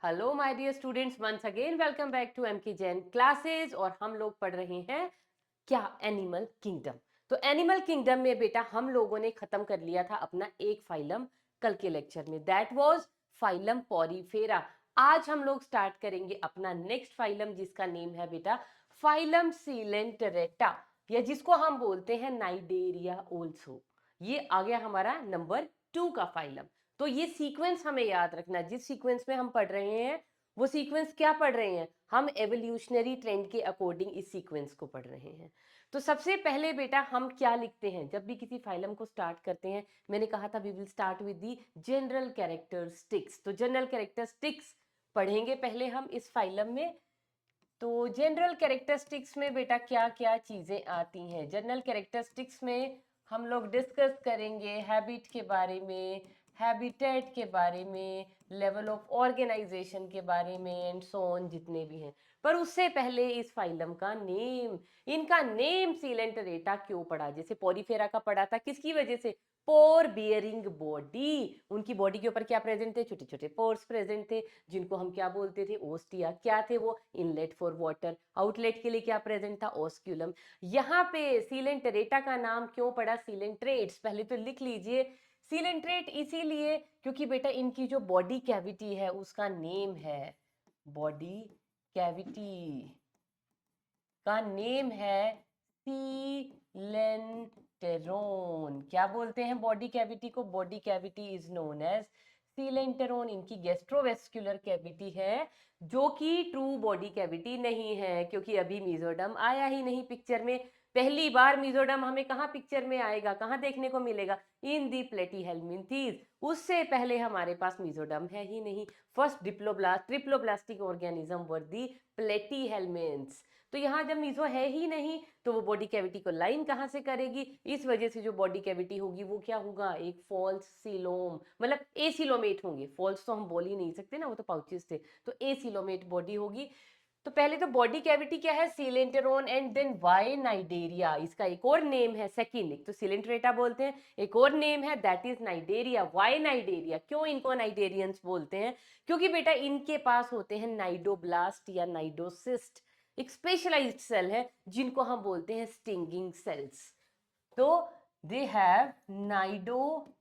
Hello my dear students, once again welcome back to M K Jain classes. और हम लोग पढ़ रहे हैं क्या, एनिमल किंगडम। तो एनिमल किंगडम में बेटा हम लोगों ने खत्म कर लिया था अपना एक फाइलम कल के लेक्चर में, दैट वाज फाइलम पॉरीफेरा। आज हम लोग स्टार्ट करेंगे अपना नेक्स्ट फाइलम जिसका नेम है बेटा फाइलम सीलेंटरेटा, या जिसको हम बोलते हैं नाइडेरिया ओल्सो। ये आ गया हमारा नंबर 2 का फाइलम। तो ये सीक्वेंस हमें याद रखना, जिस सीक्वेंस में हम पढ़ रहे हैं वो सीक्वेंस क्या पढ़ रहे हैं, हम एवोल्यूशनरी ट्रेंड के अकॉर्डिंग इस सीक्वेंस को पढ़ रहे हैं। तो सबसे पहले बेटा हम क्या लिखते हैं जब भी किसी फाइलम को स्टार्ट करते हैं, मैंने कहा था we will start with the general characteristics. तो जनरल कैरेक्टरिस्टिक्स पढ़ेंगे पहले हम इस फाइलम में। तो जनरल कैरेक्टरिस्टिक्स में बेटा क्या क्या चीजें आती हैं, जनरल कैरेक्टरिस्टिक्स में हम लोग डिस्कस करेंगे हैबिट के बारे में, हैबिटेट के बारे में, लेवल ऑफ ऑर्गेनाइजेशन के बारे में एंड सो ऑन, जितने भी हैं। पर उससे पहले इस फाइलम का नेम, इनका नेम सीलेंटरेटा क्यों पड़ा, जैसे पॉरीफेरा का पड़ा था किसकी वजह से, पोर बियरिंग बॉडी। उनकी बॉडी के ऊपर क्या प्रेजेंट थे, छोटे छोटे पोर्स प्रेजेंट थे, जिनको हम क्या बोलते थे, ओस्टिया। क्या थे वो, इनलेट फॉर वाटर। आउटलेट के लिए क्या प्रेजेंट था, ओस्क्यूलम। यहाँ पे सीलेंटरेटा का नाम क्यों पड़ा सीलेंट्रेट्स, पहले तो लिख लीजिए। सीलेंट्रेट इसीलिए क्योंकि बेटा इनकी जो बॉडी कैविटी है उसका नेम है, बॉडी कैविटी का नेम है सीलेंटेरोन। क्या बोलते हैं बॉडी कैविटी को, body cavity is known as coelenteron. इनकी गैस्ट्रोवेस्कुलर कैविटी है जो कि ट्रू बॉडी कैविटी नहीं है, क्योंकि अभी मीजोडम आया ही नहीं पिक्चर में। पहली बार मीजोडम हमें कहाँ पिक्चर में आएगा, कहाँ देखने को मिलेगा, इन दी प्लेटीहेल्मिन्थीज। उससे पहले हमारे पास मीजोडम है ही नहीं। फर्स्ट डिप्लोब्लास्ट ट्रिप्लोब्लास्टिक ऑर्गेनिज्म वर दी प्लेटीहेल्मिन्थ्स। तो यहाँ जब मीजो है ही नहीं तो वो बॉडी कैविटी को लाइन कहाँ से करेगी, इस वजह से जो बॉडी कैविटी होगी वो क्या होगा, एक फॉल्स सीलोम, मतलब एसिलोमेट होंगे। फॉल्स तो हम बोल ही नहीं सकते ना, वो तो पाउचेस थे। तो एसिलोमेट बॉडी होगी। तो पहले तो बॉडी कैविटी क्या है, सीलेंटेरोन, एंड देन वाई नाइडेरिया। इसका एक और नेम है, सेकंड, एक तो सीलेंट्रेटा बोलते हैं, एक और नेम है that is Cnidaria. Why Cnidaria, क्यों इनको नाइडेरियंस बोलते हैं, क्योंकि बेटा इनके पास होते हैं नाइडोब्लास्ट या नाइडोसिस्ट, एक स्पेशलाइज्ड सेल है जिनको हम बोलते हैं स्टिंगिंग सेल्स। तो दे हैव नाइडोब्लास्ट्स,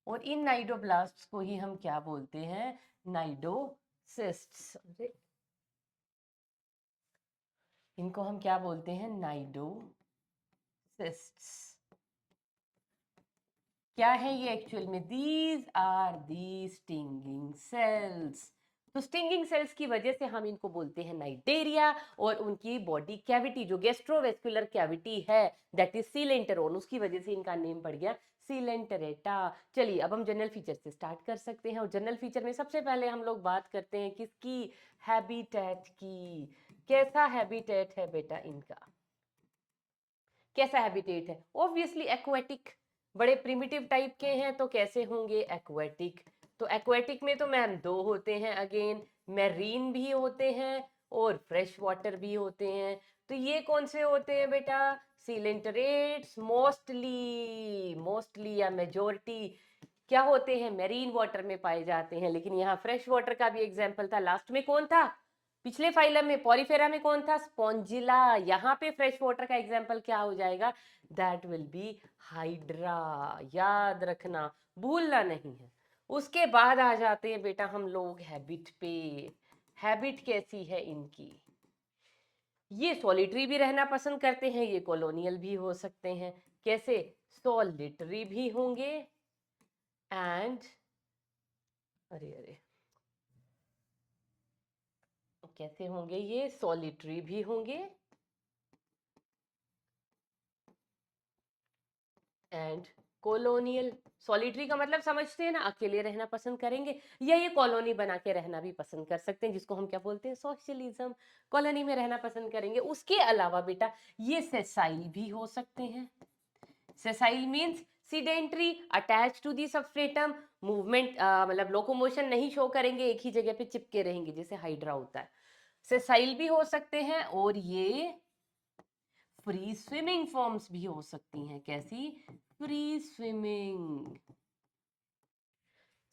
और इन नाइडोब्लास्ट्स को ही हम क्या बोलते हैं, नाइडोसिस्ट्स। इनको हम क्या बोलते हैं, नाइडोसिस्ट्स। क्या है ये एक्चुअल में, these are the stinging cells. तो स्टिंगिंग सेल्स की वजह से हम इनको बोलते हैं नाइडेरिया, और उनकी बॉडी कैविटी जो गैस्ट्रोवेस्कुलर कैविटी है दैट इज सीलेंटेरोन, उसकी वजह से इनका नेम पड़ गया सीलेंटरेटा। चलिए अब हम जनरल फीचर से स्टार्ट कर सकते हैं, और जनरल फीचर में सबसे पहले हम लोग बात करते हैं किसकी, हैबिटेट की। कैसा हैबिटेट है बेटा इनका, कैसा हैबिटेट है, ऑब्वियसली एक्वेटिक। बड़े प्रिमिटिव टाइप के हैं तो कैसे होंगे, एक्वेटिक। तो एक्वेटिक में तो मैम दो होते हैं अगेन, मैरीन भी होते हैं और फ्रेश वाटर भी होते हैं। तो ये कौन से होते हैं बेटा, सीलेंटरेट्स मोस्टली, मोस्टली या मेजोरिटी क्या होते हैं, मेरीन वाटर में पाए जाते हैं। लेकिन यहाँ फ्रेश वाटर का भी एग्जाम्पल था, लास्ट में कौन था, पिछले फाइलम में पॉरीफेरा में कौन था, स्पॉन्जिला। यहाँ पे फ्रेश वाटर का एग्जाम्पल क्या हो जाएगा, दैट विल बी हाइड्रा। याद रखना, भूलना नहीं है। उसके बाद आ जाते हैं बेटा हम लोग हैबिट पे। हैबिट कैसी है इनकी, ये सॉलिटरी भी रहना पसंद करते हैं, ये कॉलोनियल भी हो सकते हैं। कैसे, सॉलिटरी भी होंगे एंड, अरे अरे, कैसे होंगे, ये सॉलिटरी भी होंगे एंड कॉलोनियल। सॉलिटरी का मतलब समझते हैं ना, अकेले रहना पसंद करेंगे, या ये कॉलोनी बना के रहना भी पसंद कर सकते हैं, जिसको हम क्या बोलते हैं, सोशलिज्म। कॉलोनी में रहना पसंद करेंगे। उसके अलावा बेटा ये सेसाइल भी हो सकते हैं। Sessile means sedentary, attach to the substratum, movement मतलब लोकोमोशन नहीं शो करेंगे, एक ही जगह पे चिपके रहेंगे जैसे हाइड्रा होता है। सेसाइल भी हो सकते हैं, और ये फ्री स्विमिंग फॉर्म्स भी हो सकती हैं। कैसी, फ्री स्विमिंग।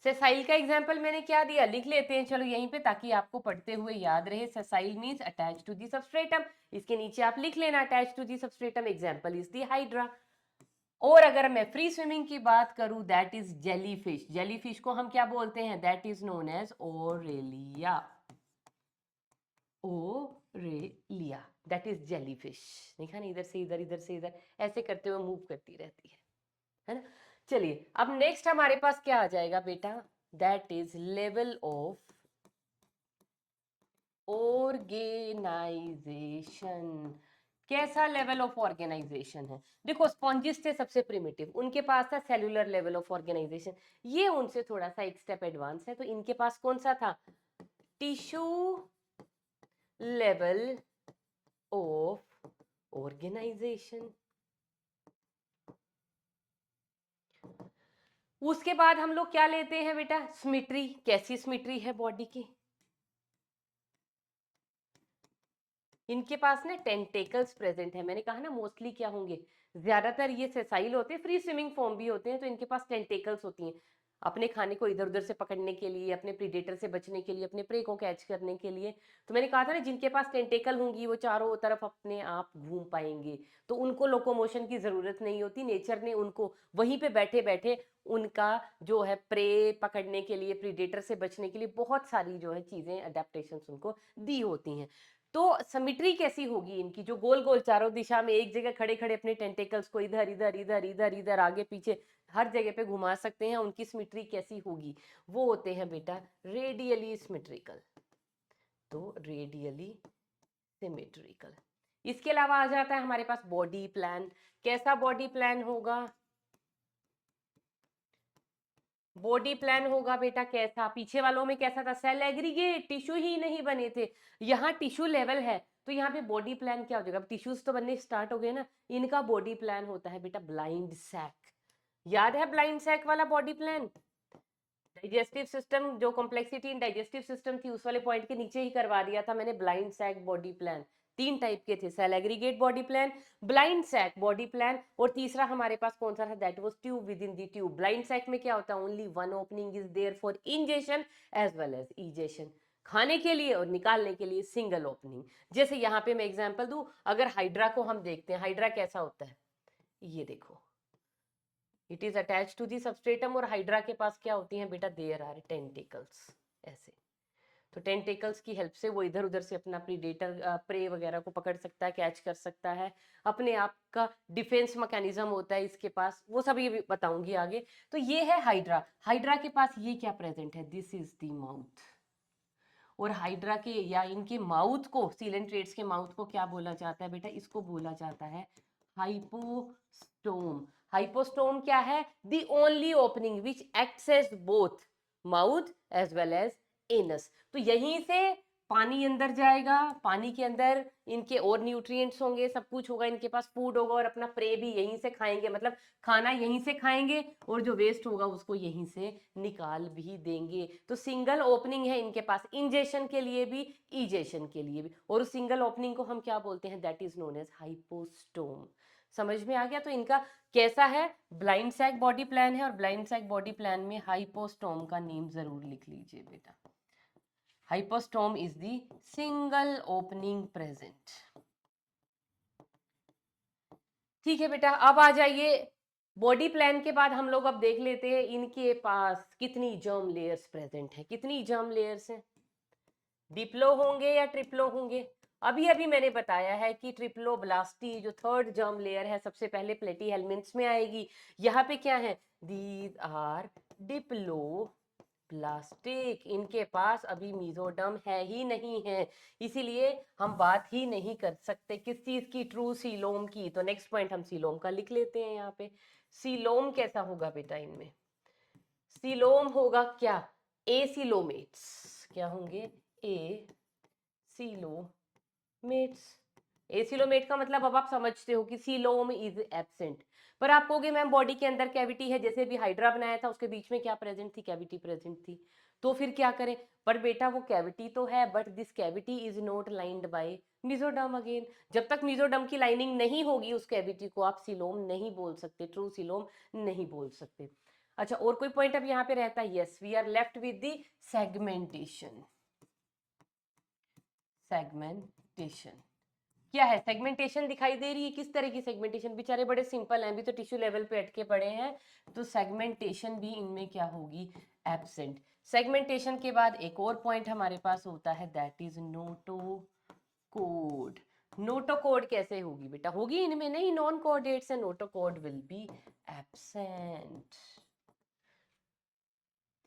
सेसाइल का एग्जांपल मैंने क्या दिया, लिख लेते हैं चलो यहीं पे, ताकि आपको पढ़ते हुए याद रहे। Sessile means attach to the substratum, इसके नीचे आप लिख लेना attach to the substratum, example is the Hydra. और अगर मैं फ्री स्विमिंग की बात करूं, दैट इज जेलीफिश। जेलीफिश को हम क्या बोलते हैं, that is known as Aurelia. Aurelia, that is jellyfish. देखा ना, इधर से इधर, इधर से इधर, ऐसे करते हुए मूव करती रहती है ना। चलिए अब नेक्स्ट हमारे पास क्या आ जाएगा बेटा, that is level of organization. कैसा लेवल ऑफ ऑर्गेनाइजेशन है, देखो स्पॉन्जिस थे सबसे प्रिमिटिव, उनके पास था सेलुलर लेवल ऑफ ऑर्गेनाइजेशन, ये उनसे थोड़ा सा एक स्टेप एडवांस है, तो इनके पास कौन सा था, टिश्यू लेवल ऑफ ऑर्गेनाइजेशन। उसके बाद हम लोग क्या लेते हैं बेटा, सिमेट्री। कैसी सिमेट्री है बॉडी की, इनके पास ना टेंटेकल्स प्रेजेंट है। मैंने कहा ना मोस्टली क्या होंगे, ज्यादातर ये सेसाइल होते हैं, फ्री स्विमिंग फॉर्म भी होते हैं, तो इनके पास टेंटेकल्स होती हैं अपने खाने को इधर उधर से पकड़ने के लिए, अपने प्रीडेटर से बचने के लिए, अपने प्रे को कैच करने के लिए। तो मैंने कहा था ना जिनके पास टेंटेकल होंगी वो चारों तरफ अपने आप घूम पाएंगे, तो उनको लोकोमोशन की जरूरत नहीं होती, नेचर ने उनको वहीं पे बैठे बैठे उनका जो है प्रे पकड़ने के लिए, प्रीडेटर से बचने के लिए बहुत सारी जो है चीजें, अडेप्टेशन उनको दी होती हैं। तो सिमेट्री कैसी होगी इनकी, जो गोल गोल चारों दिशा में एक जगह खड़े खड़े अपने टेंटेकल्स को इधर इधर इधर इधर इधर आगे पीछे हर जगह पे घुमा सकते हैं, उनकी सिमेट्री कैसी होगी, वो होते हैं बेटा रेडियली सिमेट्रिकल। तो रेडियली सिमेट्रिकल। इसके अलावा आ जाता है हमारे पास बॉडी प्लान। कैसा बॉडी प्लान होगा, बॉडी प्लान होगा बेटा कैसा, पीछे वालों में कैसा था, सेल एग्रीगेट, टिश्यू ही नहीं बने थे, यहाँ टिश्यू लेवल है, तो यहाँ पे बॉडी प्लान क्या हो जाएगा, टिश्यूज तो बनने स्टार्ट हो गए ना, इनका बॉडी प्लान होता है बेटा ब्लाइंड सैक। याद है ब्लाइंड सैक वाला बॉडी प्लान, डाइजेस्टिव सिस्टम, जो कॉम्प्लेक्सिटी इन डाइजेस्टिव सिस्टम थी उस वाले पॉइंट के नीचे ही करवा दिया था मैंने, ब्लाइंड सैक बॉडी प्लान। तीन टाइप के थे, cell aggregate body plan, blind sac body plan, और तीसरा हमारे पास कौन सा था, that was tube within the tube. Blind sac में क्या होता है, only one opening is there for ingestion as well as egestion, खाने के लिए और निकालने के लिए सिंगल ओपनिंग। जैसे यहाँ पे मैं एग्जांपल दूं, अगर हाइड्रा को हम देखते हैं, हाइड्रा कैसा होता है, ये देखो, it is attach to the substratum, और हाइड्रा के पास क्या होती हैं बेटा, देयर आर टेंटिकल्स, ऐसे। तो टेंटिकल्स की हेल्प से वो इधर उधर से अपना प्रीडेटर प्रे वगैरह को पकड़ सकता है, कैच कर सकता है, अपने आप का डिफेंस मैकेनिज्म होता है इसके पास, वो सब ये बताऊंगी आगे। तो ये है हाइड्रा। हाइड्रा के पास ये क्या प्रेजेंट है, दिस इज द माउथ। और हाइड्रा के या इनके माउथ को, सीलेंट्रेट्स के माउथ को क्या बोला जाता है बेटा, इसको बोला जाता है हाइपोस्टोम। हाइपोस्टोम क्या है, the only opening which acts as both mouth as well as anus. तो यहीं से पानी अंदर जाएगा, पानी के अंदर इनके और न्यूट्रिएंट्स होंगे, सब कुछ होगा, इनके पास फूड होगा, और अपना प्रे भी यहीं से खाएंगे, मतलब खाना यहीं से खाएंगे, और जो वेस्ट होगा उसको यहीं से निकाल भी देंगे। तो सिंगल ओपनिंग है इनके पास, इंजेशन के लिए भी, इजेशन के लिए भी, और उस सिंगल ओपनिंग को हम क्या बोलते हैं, that is known as hypostome. समझ में आ गया। तो इनका कैसा है, ब्लाइंड सैक बॉडी प्लान है, और ब्लाइंड सैक बॉडी प्लान में हाइपोस्टोम का नेम जरूर लिख लीजिए बेटा। Hypostome is the single opening present. ठीक है बेटा, अब आ जाइए बॉडी प्लान के बाद हम लोग अब देख लेते हैं इनके पास कितनी जर्म लेयर्स प्रेजेंट है। कितनी जर्म लेयर्स हैं, डिप्लो होंगे या ट्रिप्लो होंगे। अभी अभी मैंने बताया है कि ट्रिप्लो ब्लास्टी जो थर्ड जर्म लेयर है सबसे पहले प्लेटी हेलमिंथ्स में आएगी। यहाँ पे क्या है, दीज आर डिप्लो प्लास्टिक, इनके पास अभी मीजोडर्म है ही नहीं है, इसीलिए हम बात ही नहीं कर सकते किस चीज की, ट्रू सीलोम की। तो नेक्स्ट पॉइंट हम सीलोम का लिख लेते हैं यहाँ पे। सीलोम कैसा होगा बेटा, इनमें सीलोम होगा क्या, ए सीलोमेट्स। क्या होंगे, ए सीलोमेट्स। एसिलोमेट का मतलब अब आप समझते हो कि सीलोम इज एब्सेंट। पर आप कहोगे मैम बॉडी के अंदर कैविटी है, जैसे भी हाइड्रा बनाया था उसके बीच में क्या प्रेजेंट थी, कैविटी प्रेजेंट थी, तो फिर क्या करें। पर बेटा वो कैविटी तो है, but this cavity is not lined by mesoderm again. जब तक मिजोडर्म की लाइनिंग नहीं होगी उस कैविटी को आप सीलोम नहीं बोल सकते, ट्रू सीलोम नहीं बोल सकते। अच्छा, और कोई पॉइंट अब यहाँ पे रहता है? Yes, we are left with the segmentation. Segmentation क्या है? सेगमेंटेशन दिखाई दे रही है? किस तरह की सेगमेंटेशन? बेचारे बड़े सिंपल हैं, अभी तो टिश्यू लेवल पे अटके पड़े हैं, तो सेगमेंटेशन भी इनमें क्या होगी? एब्सेंट। सेगमेंटेशन के बाद एक और पॉइंट हमारे पास होता है, that is Noto code. Noto code कैसे होगी बेटा? होगी इनमें नहीं, नॉन कोऑर्डिनेट्स है, Noto code will be absent.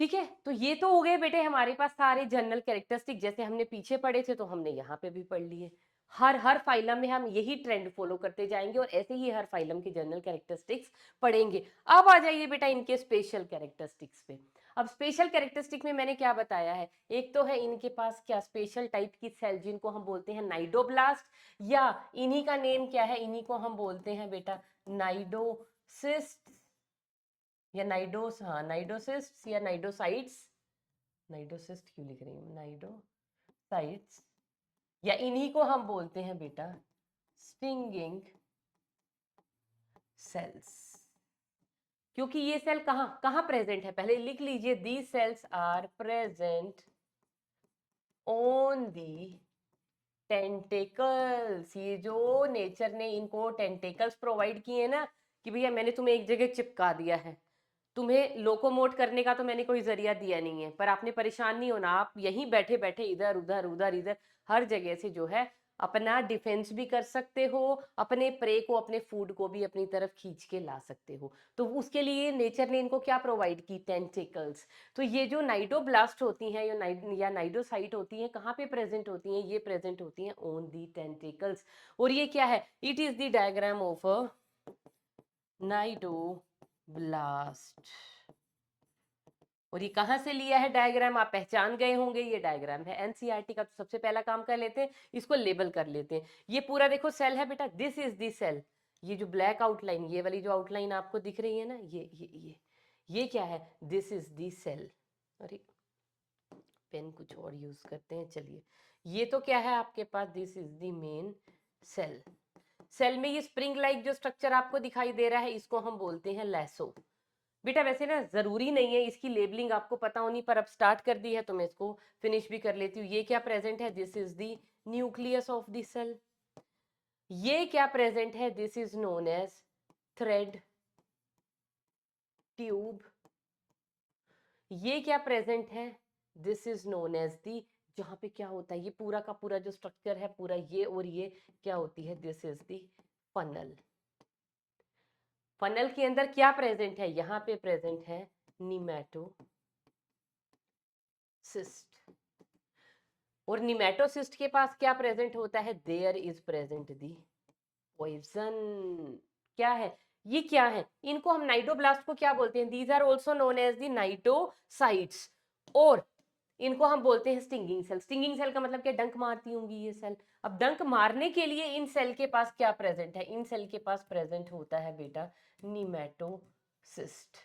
ठीक है, तो ये तो हो गए बेटे हमारे पास सारे जनरल कैरेक्टरिस्टिक, जैसे हमने पीछे पढ़े थे तो हमने यहाँ पे भी पढ़ लिए। हर फाइलम में हम यही ट्रेंड फॉलो करते जाएंगे और ऐसे ही हर फाइलम के जनरल कैरेक्टरिस्टिक्स पढ़ेंगे। अब आ जाइए बेटा इनके स्पेशल कैरेक्टरिस्टिक्स पे। अब स्पेशल कैरेक्टरिस्टिक में मैंने क्या बताया है? एक तो है इनके पास क्या स्पेशल टाइप की सेल जिनको हम बोलते हैं नाइडोब्लास्ट, या इन्हीं का नेम क्या है, इन्हीं को हम बोलते हैं बेटा नाइडोसिस्ट या नाइडोस, हाँ नाइडोसिस्ट या नाइडोसाइट्स। नाइडोसिस्ट क्यों लिख रही हूँ? नाइडोसाइट्स, या इन्हीं को हम बोलते हैं बेटा स्टिंगिंग सेल्स। क्योंकि ये सेल कहाँ कहाँ प्रेजेंट है? पहले लिख लीजिए, the cells are present on the tentacles. ये जो नेचर ने इनको टेंटेकल्स प्रोवाइड किए ना, कि भैया मैंने तुम्हें एक जगह चिपका दिया है, तुम्हें लोकोमोट करने का तो मैंने कोई जरिया दिया नहीं है, पर आपने परेशान नहीं होना, आप यहीं बैठे बैठे इधर उधर उधर इधर हर जगह से जो है अपना डिफेंस भी कर सकते हो, अपने प्रे को, अपने फूड को भी अपनी तरफ खींच के ला सकते हो। तो उसके लिए नेचर ने इनको क्या प्रोवाइड की? टेंटिकल्स। तो ये जो नाइडोब्लास्ट होती हैं या नाइडोसाइट होती हैं, कहाँ पे प्रेजेंट होती हैं? ये प्रेजेंट होती हैं ऑन दी टेंटिकल्स। और ये क्या है? It is the diagram of a cnidoblast. और ये कहाँ से लिया है डायग्राम? आप पहचान गए होंगे, ये डायग्राम है एनसीईआरटी का। तो सबसे पहला काम कर लेते हैं, इसको लेबल कर लेते हैं। ये पूरा देखो सेल है बेटा, दिस इज दी सेल। ये जो ब्लैक आउटलाइन, ये वाली जो आउटलाइन आपको दिख रही है ना, ये क्या है? This is the cell. अरे पेन कुछ और यूज करते हैं, चलिए। ये तो क्या है आपके पास? This is the main cell. Cell में ये स्प्रिंग लाइक जो स्ट्रक्चर आपको दिखाई दे रहा है, इसको हम बोलते हैं लैसो। बेटा वैसे ना जरूरी नहीं है इसकी लेबलिंग आपको पता होनी, पर अब स्टार्ट कर दी है तो मैं इसको फिनिश भी कर लेती हूँ। ये क्या प्रेजेंट है? This is the nucleus of the cell. ये क्या प्रेजेंट है? This is known as thread tube. ये क्या प्रेजेंट है? This is known as the, जहां पे क्या होता है, ये पूरा का पूरा जो स्ट्रक्चर है पूरा ये, और ये क्या होती है? This is the funnel. Funnel के अंदर क्या प्रेजेंट है? यहाँ पे प्रेजेंट है निमैटोसिस्ट। और निमैटोसिस्ट के पास क्या प्रेजेंट होता है? There is present the poison. क्या है ये? क्या है? इनको हम नाइडोब्लास्ट को क्या बोलते हैं? These are also known as the nematocytes. और इनको हम बोलते हैं स्टिंगिंग सेल। स्टिंगिंग सेल का मतलब क्या? डंक मारती होंगी ये सेल। अब डंक मारने के लिए इन सेल के पास क्या प्रेजेंट है? इन सेल के पास प्रेजेंट होता है बेटा निमैटोसिस्ट।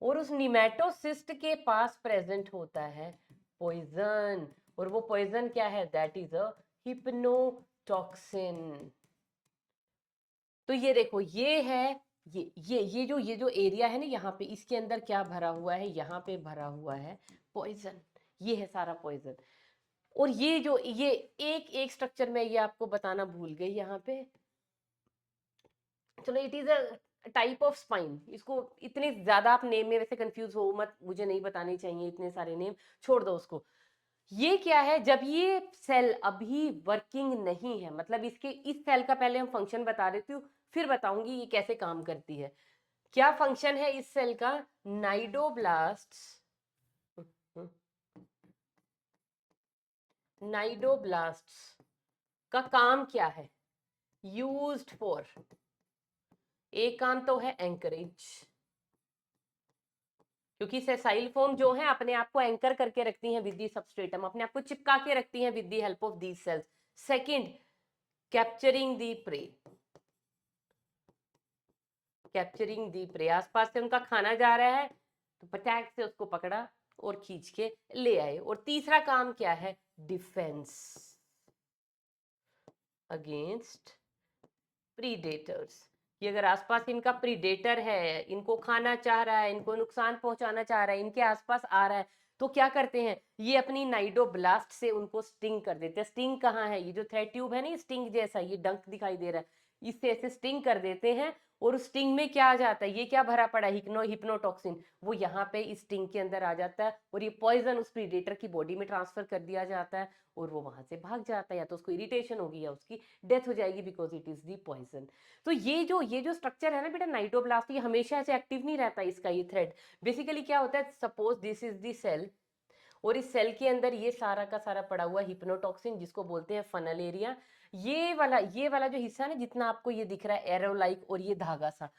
और उस निमैटोसिस्ट के पास प्रेजेंट होता है पॉइजन। और वो पॉइजन क्या है? That is a hypnotoxin. तो ये देखो, ये है ये जो एरिया है ना यहाँ पे, इसके अंदर क्या भरा हुआ है? यहाँ पे भरा हुआ है पॉइजन। ये है सारा पॉइजन। और ये जो ये एक एक स्ट्रक्चर में ये आपको बताना भूल गई यहाँ पे। चलो, it is a type of spine. इसको इतने ज्यादा आप नेम में वैसे कंफ्यूज हो मत, मुझे नहीं बताने चाहिए इतने सारे नेम, छोड़ दो उसको। ये क्या है? जब ये सेल अभी वर्किंग नहीं है, मतलब इसके इस सेल का पहले हम फंक्शन बता देती हूँ, फिर बताऊंगी ये कैसे काम करती है। क्या फंक्शन है इस सेल का? नाइडोब्लास्ट्स का काम क्या है? यूज्ड फॉर, एक काम तो है एंकरेज, क्योंकि सेसाइल फॉर्म जो है अपने आप को एंकर करके रखती हैं विद दी सबस्ट्रेटम, अपने आप को चिपका के रखती हैं with the help of these cells. Second, capturing the prey. Capturing the prey, आसपास से उनका खाना जा रहा है तो पटाख से उसको पकड़ा और खींच के ले आए। और तीसरा काम क्या है? डिफेंस अगेंस्ट प्रीडेटर्स, कि अगर आसपास इनका प्रीडेटर है, इनको खाना चाह रहा है, इनको नुकसान पहुंचाना चाह रहा है, इनके आसपास आ रहा है, तो क्या करते हैं, ये अपनी नाइडोब्लास्ट से उनको स्टिंग कर देते हैं। स्टिंग कहाँ है, ये जो थ्रेड ट्यूब है ना, ये स्टिंग जैसा, ये डंक दिखाई दे रहा है, इससे ऐसे स्टिंग कर देते हैं। और उस स्टिंग में क्या आ जाता है, ये क्या भरा पड़ा है, हिप्नोटॉक्सिन, वो यहाँ पे इस स्टिंग के अंदर आ जाता है और ये पॉइजन उस प्रीडेटर की बॉडी में ट्रांसफर कर दिया जाता है और वो वहां से भाग जाता है, या तो उसको इरिटेशन होगी या उसकी डेथ हो जाएगी, because it is the poison. तो ये जो स्ट्रक्चर है ना बेटा, नाइडोब्लास्ट, ये हमेशा ऐसे एक्टिव नहीं रहता इसका ये थ्रेड। बेसिकली क्या होता है, suppose this is the cell, और इस सेल के अंदर ये सारा का सारा पड़ा हुआ हिप्नोटॉक्सिन, जिसको बोलते हैं फनल एरिया। ये वाला जो हिस्सा है ना, जितना आपको ये दिख रहा है एरो लाइक, और ये धागा सा,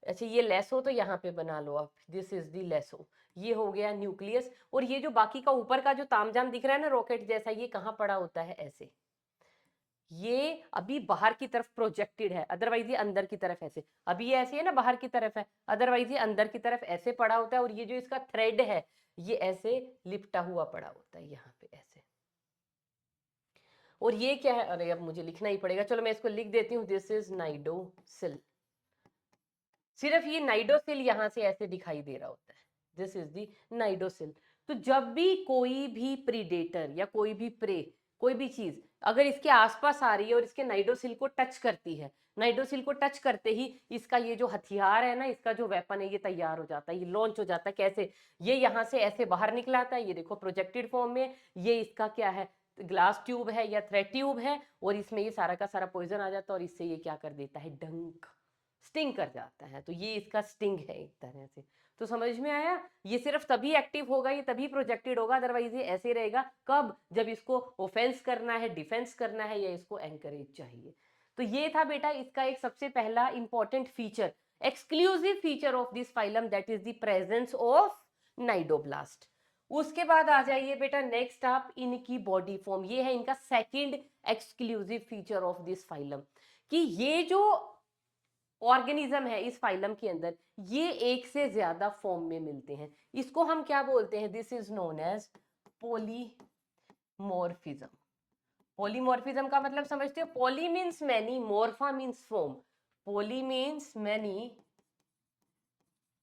अच्छा ये लेसो तो यहाँ पे बना लो आप, दिस इज दी लेसो, ये हो गया न्यूक्लियस। और ये जो बाकी का ऊपर का जो तामझाम दिख रहा है ना रॉकेट जैसा, ये कहाँ पड़ा होता है, ऐसे, ये अभी बाहर की तरफ प्रोजेक्टेड है, अदरवाइज ये अंदर की तरफ ऐसे, अभी ये ऐसे है ना बाहर की तरफ है, अदरवाइज ये अंदर की तरफ ऐसे पड़ा होता है। और ये जो इसका थ्रेड है, ये ऐसे लिपटा हुआ पड़ा होता है यहाँ पे ऐसे। और ये क्या है, अरे अब मुझे लिखना ही पड़ेगा, चलो मैं इसको लिख देती हूँ, दिस इज नाइडोसिल। सिर्फ ये नाइडोसिल यहाँ से ऐसे दिखाई दे रहा होता है, दिस इज दी नाइडोसिल। तो जब भी कोई भी प्रीडेटर या कोई भी प्रे, कोई भी चीज अगर इसके आसपास आ रही है और इसके नाइडोसिल को टच करती है, नाइडोसिल को टच करते ही इसका ये जो हथियार है ना, इसका जो वेपन है, ये तैयार हो जाता है, ये लॉन्च हो जाता है। कैसे, ये यहाँ से ऐसे बाहर निकला आता है, ये देखो प्रोजेक्टेड फॉर्म में, ये इसका क्या है, ग्लास ट्यूब है या थ्रेड ट्यूब है, और इसमें ये सारा का सारा पॉइजन आ जाता है और इससे ये क्या कर देता है, डंक, स्टिंग कर जाता है। तो ये इसका स्टिंग है एक तरह से। तो समझ में आया, ये सिर्फ तभी एक्टिव होगा, ये तभी प्रोजेक्टेड होगा, अदरवाइज ये ऐसे रहेगा। कब, जब इसको ऑफेंस करना है, डिफेंस करना है, या इसको एंकरेज चाहिए। तो ये था बेटा इसका एक सबसे पहला important feature, exclusive feature of this phylum, that is the presence of cnidoblast. उसके बाद आ जाइए बेटा नेक्स्ट आप, इनकी बॉडी फॉर्म, ये है इनका second exclusive feature of this phylum, कि ये जो ऑर्गेनिज्म है इस फाइलम के अंदर, ये एक से ज्यादा फॉर्म में मिलते हैं। इसको हम क्या बोलते हैं, this is known as polymorphism. Polymorphism का मतलब समझते हो, poly means many, morpha means form. Poly means many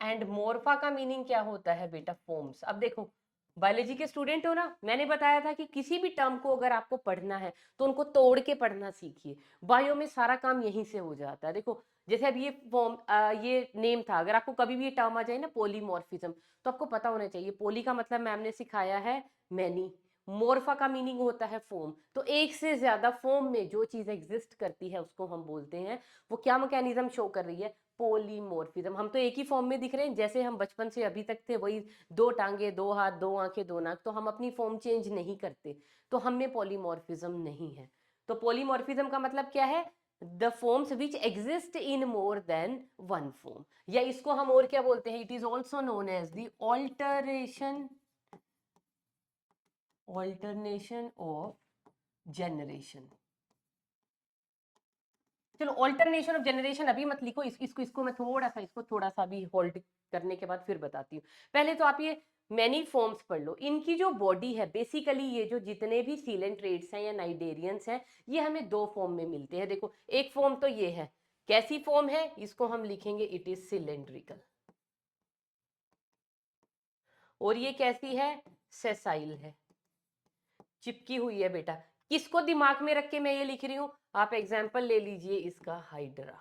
and morpha का मीनिंग क्या होता है बेटा, फॉर्म्स। अब देखो, बायोलॉजी के स्टूडेंट हो ना, मैंने बताया था कि किसी भी टर्म को अगर आपको पढ़ना है तो उनको तोड़ के पढ़ना सीखिए। बायो में सारा काम यहीं से हो जाता है। देखो जैसे अब ये फॉर्म, ये नेम था, अगर आपको कभी भी ये टर्म आ जाए ना पॉलीमॉर्फिज्म, तो आपको पता होना चाहिए, पॉली का मतलब मैम ने सिखाया है मैनी, मोर्फा का मीनिंग होता है फॉर्म। तो एक से ज्यादा फॉर्म में जो चीज एग्जिस्ट करती है उसको हम बोलते हैं, वो क्या मैकेनिज्म शो कर रही है, पॉलीमॉर्फिज्म। हम तो एक ही फॉर्म में दिख रहे हैं, जैसे हम बचपन से अभी तक थे वही, दो टांगे, दो हाथ, दो आंखें, दो नाक, तो हम अपनी फॉर्म चेंज नहीं करते, तो हम में पॉलीमॉर्फिज्म नहीं है। तो पॉलीमॉर्फिज्म का मतलब क्या है, the forms which exist in more than one form, या इसको हम और क्या बोलते हैं, it is also known as the alternation of generation. चलो ऑल्टरनेशन ऑफ जनरेशन अभी मत लिखो, इसको मैं थोड़ा सा भी होल्ड करने के बाद फिर बताती हूँ। पहले तो आप ये मैनी फॉर्म्स पढ़ लो। इनकी जो बॉडी है बेसिकली, ये जो जितने भी सीलेंट्रेट्स हैं या नाइडेरियंस हैं, ये हमें दो फॉर्म में मिलते हैं। देखो एक फॉर्म तो ये है, कैसी फॉर्म है, इसको हम लिखेंगे इट इज सिलेंड्रिकल, और ये कैसी है, सेसाइल है, चिपकी हुई है बेटा। किसको दिमाग में रख के मैं ये लिख रही हूँ, आप एग्जाम्पल ले लीजिए इसका, हाइड्रा।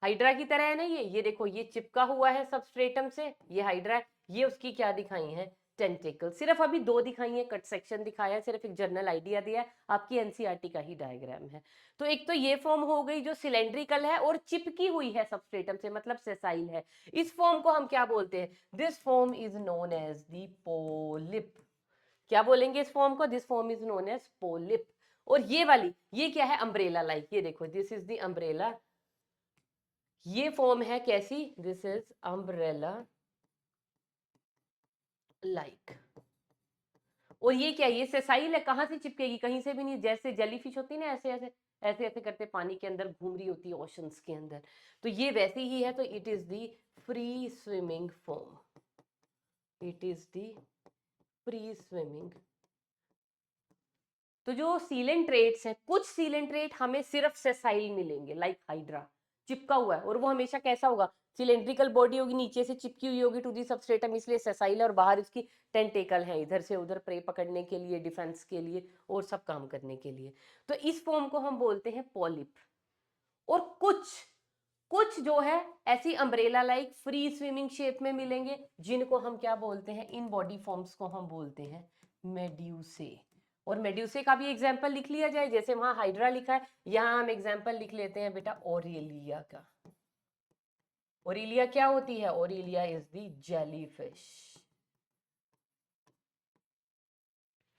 हाइड्रा की तरह है ना ये देखो, ये चिपका हुआ है सबस्ट्रेटम से, ये हाइड्रा है। ये उसकी क्या दिखाई है, टेंटिकल। सिर्फ अभी दो दिखाई है, कट सेक्शन दिखाया है, सिर्फ एक जनरल आइडिया दिया है, आपकी एनसीईआरटी का ही डायग्राम है। तो एक तो ये फॉर्म हो गई जो सिलेंड्रिकल है और चिपकी हुई है सबस्ट्रेटम से, मतलब सेसाइल है। इस फॉर्म को हम क्या बोलते हैं, this form is known as the polyp. क्या बोलेंगे इस फॉर्म को, this form is known as polyp. और ये वाली, ये क्या है, अम्ब्रेला लाइक, ये देखो दिस इज दी अम्ब्रेला, ये फॉर्म है कैसी, दिस इज अम्ब्रेला लाइक। और ये क्या, ये सेसाइल है, कहां से चिपकेगी, कहीं से भी नहीं, जैसे जेलीफिश होती है ना, ऐसे ऐसे ऐसे ऐसे करते पानी के अंदर घूम रही होती है, ओशंस के अंदर, तो ये वैसी ही है। तो it is the free swimming form, it is the free swimming. तो जो सीलेंट्रेट्स हैं, कुछ सीलेंट्रेट हमें सिर्फ सेसाइल मिलेंगे, लाइक हाइड्रा, चिपका हुआ है, और वो हमेशा कैसा होगा, सिलेंड्रिकल बॉडी होगी, नीचे से चिपकी हुई होगी टू दी सबस्ट्रेटम, इसलिए सेसाइल, और बाहर इसकी टेंटेकल है इधर से उधर प्रे पकड़ने के लिए, डिफेंस के लिए और सब काम करने के लिए। तो इस फॉर्म को हम बोलते हैं पॉलिप। और कुछ कुछ जो है ऐसी umbrella like free swimming shape में मिलेंगे, जिनको हम क्या बोलते हैं, इन बॉडी फॉर्म्स को हम बोलते हैं मेड्यूसे। और मेड्यूसे का भी एग्जाम्पल लिख लिया जाए, जैसे वहां हाइड्रा लिखा है, यहां हम एग्जाम्पल लिख लेते हैं बेटा ओरेलिया का। ओरेलिया क्या होती है, ओरेलिया इज द जेलीफिश।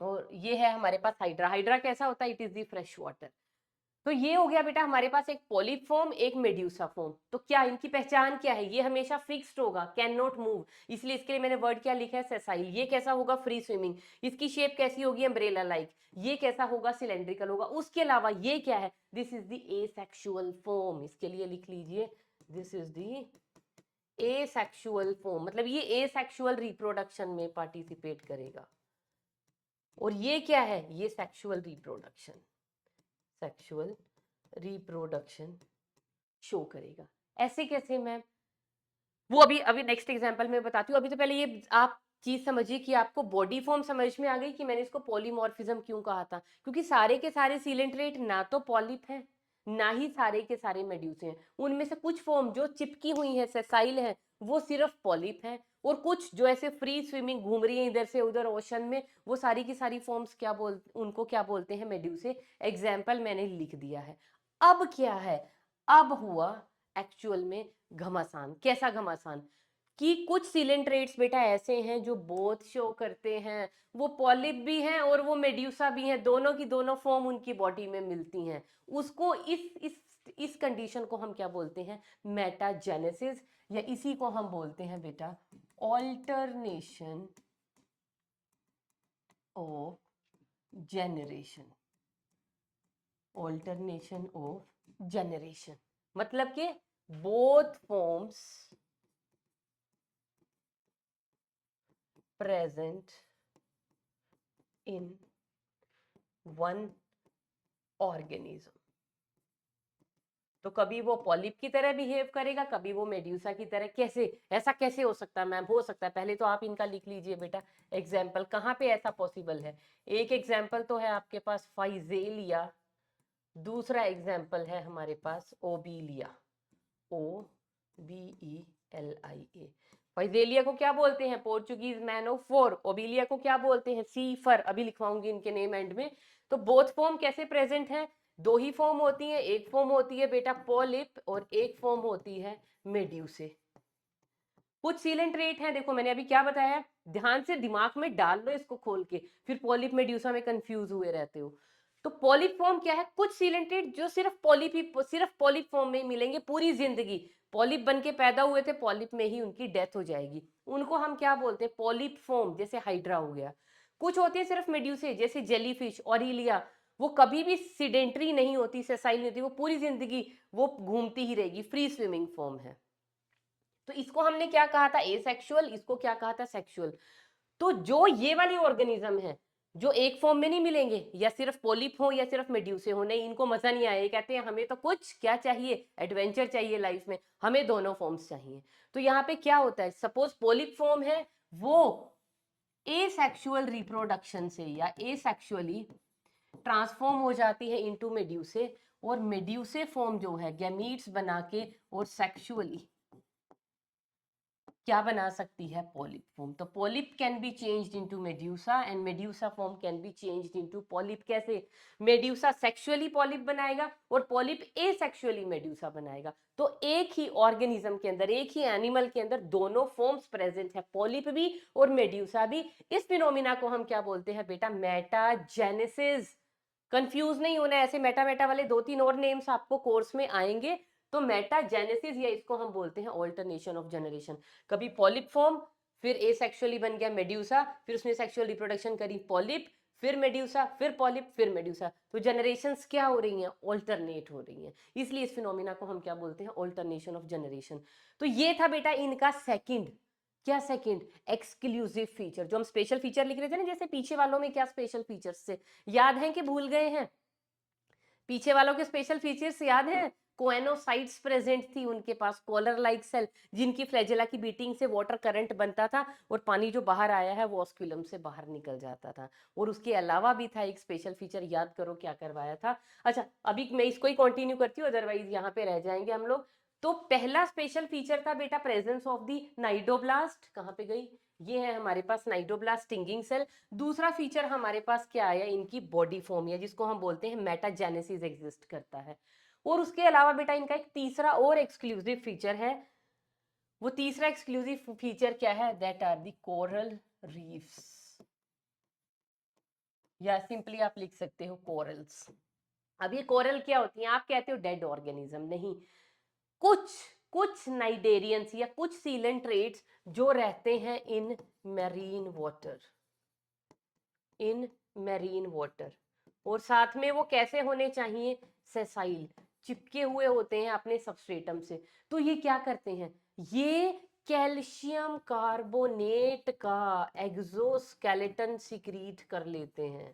और ये है हमारे पास हाइड्रा। हाइड्रा कैसा होता है, it is the fresh water. तो ये हो गया बेटा हमारे पास एक पॉलिप फॉर्म, एक मेड्यूसा फॉर्म। तो क्या इनकी पहचान क्या है, ये हमेशा फिक्स्ड होगा, कैन नॉट मूव, इसलिए इसके लिए मैंने वर्ड क्या लिखा है, सेसाइल। ये कैसा होगा, फ्री स्विमिंग। इसकी शेप कैसी होगी, अम्ब्रेला लाइक। ये कैसा होगा, सिलेंड्रिकल होगा। उसके अलावा ये क्या है, this is the asexual form. इसके लिए लिख लीजिए, this is the asexual form, मतलब ये एसेक्सुअल रिप्रोडक्शन में पार्टिसिपेट करेगा। और ये क्या है, ये sexual reproduction, sexual reproduction show करेगा। ऐसे कैसे मैम, वो अभी अभी नेक्स्ट एग्जांपल में बताती हूँ। अभी तो पहले ये आप चीज समझिए कि आपको बॉडी फॉर्म समझ में आ गई कि मैंने इसको पॉलीमॉर्फिज्म क्यों कहा था, क्योंकि सारे के सारे सीलेंट्रेट ना तो पॉलिप है, ना ही सारे के सारे मेड्यूसे हैं। उनमें से कुछ फॉर्म जो चिपकी हुई है, सेसाइल है, वो सिर्फ पॉलिप है। और कुछ जो ऐसे फ्री स्विमिंग घूम रही है इधर से उधर ओशन में, वो सारी की सारी फॉर्म्स उनको क्या बोलते हैं, मेड्यूसे। एग्जाम्पल मैंने लिख दिया है। अब क्या है, अब हुआ एक्चुअल में घमासान। कैसा घमासान, कि कुछ सिलेंट्रेट्स बेटा ऐसे हैं जो बोथ शो करते हैं, वो पॉलिप भी हैं और वो मेड्यूसा भी हैं, दोनों की दोनों फॉर्म उनकी बॉडी में मिलती हैं। उसको इस कंडीशन को हम क्या बोलते हैं, मेटाजेनेसिस, या इसी को हम बोलते हैं बेटा alternation of generation. Alternation of generation मतलब कि both forms present in one organism। तो कभी वो पॉलिप की तरह बिहेव करेगा, कभी वो मेड्यूसा की तरह। कैसे, ऐसा कैसे हो सकता है मैम, हो सकता है, पहले तो आप इनका लिख लीजिए बेटा एग्जाम्पल, कहाँ पे ऐसा पॉसिबल है। एक एग्जाम्पल तो है आपके पास फाइजेलिया, दूसरा एग्जाम्पल है हमारे पास ओबीलिया, OBELIA। फाइजेलिया को क्या बोलते हैं, पोर्चुगीज मैन ऑफ वॉर। ओबीलिया को क्या बोलते हैं, सी फर। अभी लिखवाऊंगी इनके नेम एंड में। तो बोथ फॉर्म कैसे प्रेजेंट है, दो ही फॉर्म होती है। एक फॉर्म होती है बेटा पॉलिप और एक फॉर्म होती है मेड्यूसे। कुछ सीलेंट्रेट हैं, देखो मैंने अभी क्या बताया, ध्यान से दिमाग में डाल लो इसको खोल के, फिर पॉलिप मेड्यूसा में कंफ्यूज हुए रहते हो। तो पॉलिप फॉर्म क्या है, कुछ सीलेंट्रेट जो सिर्फ पॉलिप फॉर्म में ही मिलेंगे पूरी जिंदगी। पॉलिप बन के पैदा हुए थे, पॉलिप में ही उनकी डेथ हो जाएगी। उनको हम क्या बोलते हैं, पॉलिप फॉर्म, जैसे हाइड्रा हो गया। कुछ होते हैं सिर्फ मेड्यूसे, जैसे जेलीफिश, ऑरिलिया, वो कभी भी सिडेंट्री नहीं होती, सेसाइल नहीं होती, वो पूरी जिंदगी वो घूमती ही रहेगी, फ्री स्विमिंग फॉर्म है। तो इसको हमने क्या कहा था, एसेक्सुअल, इसको क्या कहा था, सेक्सुअल। तो जो ये वाली ऑर्गेनिज्म है, जो एक फॉर्म में नहीं मिलेंगे, या सिर्फ पॉलिप हो या सिर्फ मेड्यूसे हो, नहीं, इनको मजा नहीं आया। कहते हैं हमें तो कुछ क्या चाहिए, एडवेंचर चाहिए लाइफ में, हमें दोनों फॉर्म्स चाहिए। तो यहाँ पे क्या होता है, सपोज पॉलिप फॉर्म है, वो एसेक्सुअल रिप्रोडक्शन से या एसेक्सुअली ट्रांसफॉर्म हो जाती है इनटू मेड्यूसे। और मेड्यूसे फॉर्म जो है गैमीट्स बना के और सेक्सुअली क्या बना सकती है, पॉलिप फॉर्म। तो polyp can be changed into medusa and medusa form can be changed into polyp. कैसे, मेड्यूसा सेक्सुअली पॉलिप बनाएगा और पॉलिप एसेक्सुअली मेड्यूसा बनाएगा। तो एक ही ऑर्गेनिज्म के अंदर, एक ही एनिमल के अंदर दोनों फॉर्म्स प्रेजेंट है, पॉलिप भी और मेड्यूसा भी। इस फिनोमिना को हम क्या बोलते हैं बेटा, मेटाजेनेसिस। कंफ्यूज नहीं होना है, ऐसे मेटा मेटा वाले दो तीन और नेम्स आपको कोर्स में आएंगे। तो मेटाजेनेसिस, या इसको हम बोलते हैं ऑल्टरनेशन ऑफ जनरेशन। कभी पॉलिप फॉर्म, फिर एसेक्सुअली बन गया मेड्यूसा, फिर उसने सेक्सुअल रिप्रोडक्शन करी, पॉलिप, फिर मेड्यूसा, फिर पॉलिप, फिर मेड्यूसा। तो जनरेशंस क्या हो रही हैं, ऑल्टरनेट हो रही हैं। इसलिए इस फिनोमिना को हम क्या बोलते हैं, ऑल्टरनेशन ऑफ जनरेशन। तो ये था बेटा इनका सेकंड, क्या सेकंड, एक्सक्लूसिव फीचर। जो हम स्पेशल फीचर लिख रहे थे ना, जैसे पीछे वालों में क्या स्पेशल फीचर्स थे, याद हैं कि भूल गए हैं, पीछे वालों के स्पेशल फीचर्स याद हैं। कोएनोसाइट्स प्रेजेंट थी उनके पास, कॉलर लाइक सेल, जिनकी फ्लैजेला की बीटिंग से वाटर करंट बनता था और पानी जो बाहर आया है वो ऑस्क्यूलम से बाहर निकल जाता था। और उसके अलावा भी था एक स्पेशल फीचर, याद करो क्या करवाया था। अच्छा, अभी मैं इसको ही कंटिन्यू करती हूँ, अदरवाइज यहाँ पे रह जाएंगे हम लोग। तो पहला स्पेशल फीचर था बेटा प्रेजेंस ऑफ दी नाइडोब्लास्ट। कहाँ पे गई, ये है हमारे पास नाइडोब्लास्ट स्टिंगिंग सेल। दूसरा फीचर हमारे पास क्या आया, इनकी बॉडी फॉर्म, या जिसको हम बोलते हैं मेटाजेनेसिस एग्जिस्ट करता है। और उसके अलावा बेटा इनका एक तीसरा और एक्सक्लूसिव फीचर है। वो तीसरा एक्सक्लूसिव फीचर क्या है, that are the coral reefs, या सिंपली आप लिख सकते हो कोरल्स। अब ये कोरल क्या होती हैं, आप कहते हो डेड ऑर्गेनिज्म, नहीं, कुछ कुछ नाइडेरियंस या कुछ सीलेंट्रेट्स जो रहते हैं इन मैरीन वाटर, इन मैरीन वाटर। और साथ में वो कैसे होने चाहिए, सेसाइल, चिपके हुए होते हैं अपने सबस्ट्रेटम से। तो ये क्या करते हैं, ये कैल्शियम कार्बोनेट का एक्सोस्केलेटन सिक्रीट कर लेते हैं।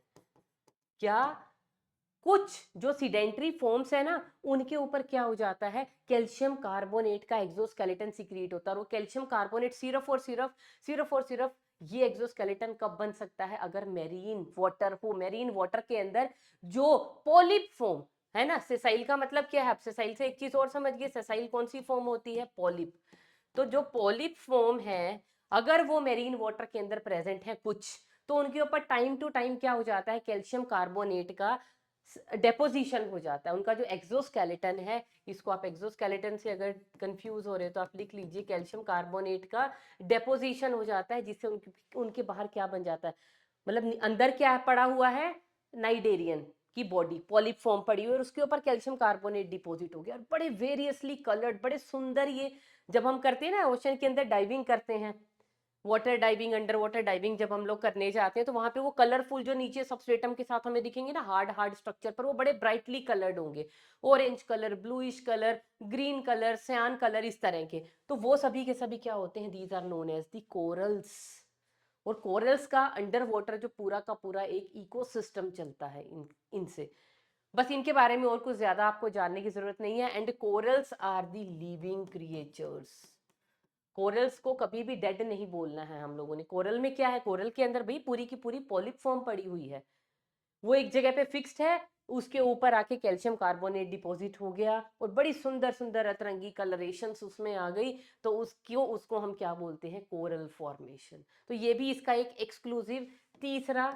क्या, कुछ जो सीडेंट्री फॉर्म्स है ना, उनके ऊपर क्या हो जाता है, कैल्शियम कार्बोनेट का एक्सोस्केलेटन सिक्रीट होता है। और वो कैल्शियम कार्बोनेट सिर्फ और सिर्फ ये एक्सोस्केलेटन कब बन सकता है, अगर मेरीन वाटर हो, मेरीन वाटर के अंदर जो पॉलिप फॉर्म है ना, सेसाइल का मतलब क्या है, आप सेसाइल से एक चीज और समझ गए, सेसाइल कौन सी फॉर्म होती है, पॉलिप। तो जो पॉलिप फॉर्म है, अगर वो मेरीन वाटर के अंदर प्रेजेंट है कुछ, तो उनके ऊपर टाइम टू टाइम क्या हो जाता है, कैल्शियम कार्बोनेट का डेपोजिशन हो जाता है। उनका जो एक्सोस्केलेटन है, इसको आप एक्सोस्केलेटन से अगर कंफ्यूज हो रहे हो तो आप लिख लीजिए कैल्शियम कार्बोनेट का डेपोजिशन हो जाता है, जिससे उनके बाहर क्या बन जाता है, मतलब अंदर क्या पड़ा हुआ है, नाइडेरियन की बॉडी पॉलिप फॉर्म पड़ी हुई है और उसके ऊपर कैल्शियम कार्बोनेट डिपॉजिट हो गया, और बड़े वेरियसली कलर्ड, बड़े सुंदर, ये जब हम करते हैं ना ओशन के अंदर डाइविंग करते हैं, water diving, under water diving जब हम लोग करने जाते हैं, तो वहां पे वो कलरफुल जो नीचे सबस्ट्रेटम के साथ हमें दिखेंगे ना, हार्ड हार्ड स्ट्रक्चर पर, वो बड़े ब्राइटली कलर्ड होंगे, orange colour, bluish colour, green colour, सयान कलर, इस तरह के। तो वो सभी के सभी क्या होते हैं, these are known as the corals. और कोरल्स का अंडर वाटर जो पूरा का पूरा एक इकोसिस्टम चलता है इनसे। बस इनके बारे में और कुछ ज्यादा आपको जानने की जरूरत नहीं है। And corals are the living creatures. Corals को कभी भी डेड नहीं बोलना है हम लोगों ने। कोरल में क्या है, कोरल के अंदर भाई पूरी की पूरी पॉलिप फॉर्म पड़ी हुई है, वो एक जगह पे फिक्स्ड है, उसके ऊपर आके कैल्शियम कार्बोनेट डिपॉजिट हो गया और बड़ी सुंदर सुंदर अतरंगी कलरेशंस उसमें आ गई, तो उसको हम क्या बोलते हैं, कोरल फॉर्मेशन। तो ये भी इसका एक एक्सक्लूसिव तीसरा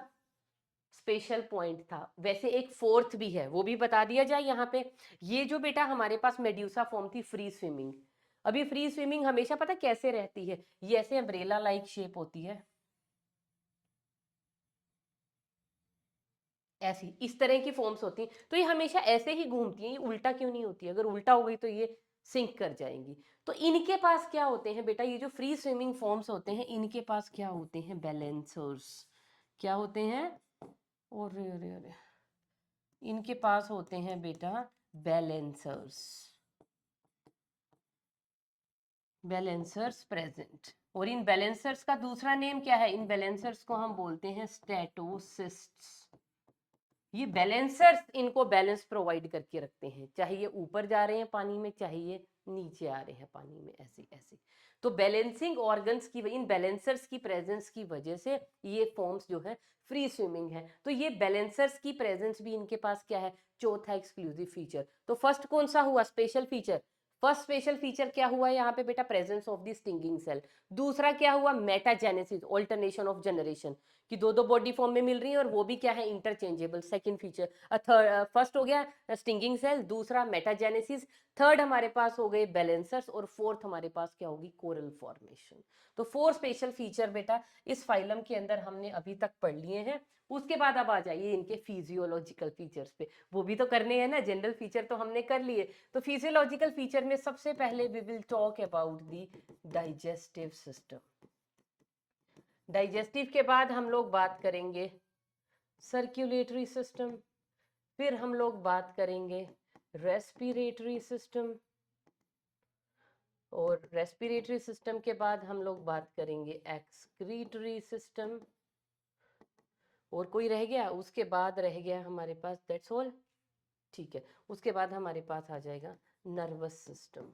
स्पेशल पॉइंट था। वैसे एक फोर्थ भी है, वो भी बता दिया जाए यहाँ पे। ये जो बेटा हमारे पास मेड्यूसा फॉर्म थी फ्री स्विमिंग। अभी फ्री स्विमिंग हमेशा पता कैसे रहती है, ये ऐसे अम्ब्रेला लाइक शेप होती है, ऐसी इस तरह की फॉर्म्स होती हैं, तो ये हमेशा ऐसे ही घूमती हैं, ये उल्टा क्यों नहीं होती, अगर उल्टा हो गई तो ये सिंक कर जाएंगी। तो इनके पास क्या होते हैं बेटा, ये जो फ्री स्विमिंग फॉर्म्स होते हैं, इनके पास क्या होते हैं, बैलेंसर्स। क्या होते हैं, और इनके पास होते हैं बेटा बैलेंसर्स, बैलेंसर्स प्रेजेंट। और इन बैलेंसर्स का दूसरा नेम क्या है, इन बैलेंसर्स को हम बोलते हैं स्टेटोसिस्ट्स। ये बैलेंसर्स इनको बैलेंस प्रोवाइड करके रखते हैं, चाहे ये ऊपर जा रहे हैं पानी में, चाहे ये नीचे आ रहे हैं पानी में, ऐसे ऐसे। तो बैलेंसिंग ऑर्गन्स की, इन बैलेंसर्स की प्रेजेंस की वजह से ये फॉर्म्स जो है फ्री स्विमिंग है। तो ये बैलेंसर्स की प्रेजेंस भी इनके पास क्या है, चौथा एक्सक्लूसिव फीचर। तो फर्स्ट कौन सा हुआ special feature, first special feature क्या हुआ यहाँ पे बेटा, presence of the stinging cell. दूसरा क्या हुआ, मेटाजेनेसिस, ऑल्टरनेशन ऑफ जनरेशन, कि दो दो बॉडी फॉर्म में मिल रही है और वो भी क्या है, interchangeable, second feature. Third, first हो गया स्टिंगिंग सेल, दूसरा मेटाजेनेसिस, थर्ड हमारे पास हो गए बैलेंसर्स, और फोर्थ हमारे पास क्या होगी, कोरल फॉर्मेशन। तो फोर स्पेशल फीचर बेटा इस फाइलम के अंदर हमने अभी तक पढ़ लिए हैं। उसके बाद अब आ जाइए इनके फिजियोलॉजिकल फीचर्स पे, वो भी तो करने हैं ना, जनरल फीचर तो हमने कर लिए। तो फिजियोलॉजिकल फीचर में सबसे पहले we will talk about the digestive system. Digestive के बाद हम लोग बात करेंगे सर्कुलेटरी सिस्टम, फिर हम लोग बात करेंगे रेस्पिरेटरी सिस्टम, और रेस्पिरेटरी सिस्टम के बाद हम लोग बात करेंगे एक्सक्रीटरी सिस्टम। और कोई रह गया, उसके बाद रह गया हमारे पास, दैट्स ऑल, ठीक है। उसके बाद हमारे पास आ जाएगा नर्वस सिस्टम।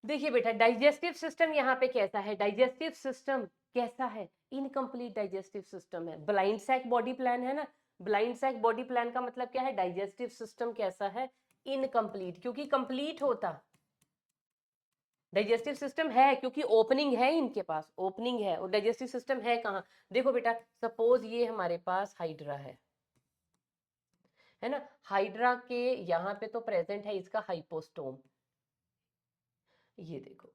देखिए बेटा, डाइजेस्टिव सिस्टम यहाँ पे कैसा है, डाइजेस्टिव सिस्टम कैसा है, इनकम्प्लीट डाइजेस्टिव सिस्टम है। ब्लाइंड सैक बॉडी प्लान है ना, ब्लाइंड सैक बॉडी प्लान का मतलब क्या है, डाइजेस्टिव सिस्टम कैसा है, इनकम्प्लीट। क्योंकि कंप्लीट होता डाइजेस्टिव सिस्टम है, क्योंकि ओपनिंग है इनके पास, ओपनिंग है, और डाइजेस्टिव सिस्टम है कहाँ। देखो बेटा, सपोज ये हमारे पास हाइड्रा है ना, हाइड्रा के यहाँ पे तो प्रेजेंट है इसका हाइपोस्टोम। ये देखो,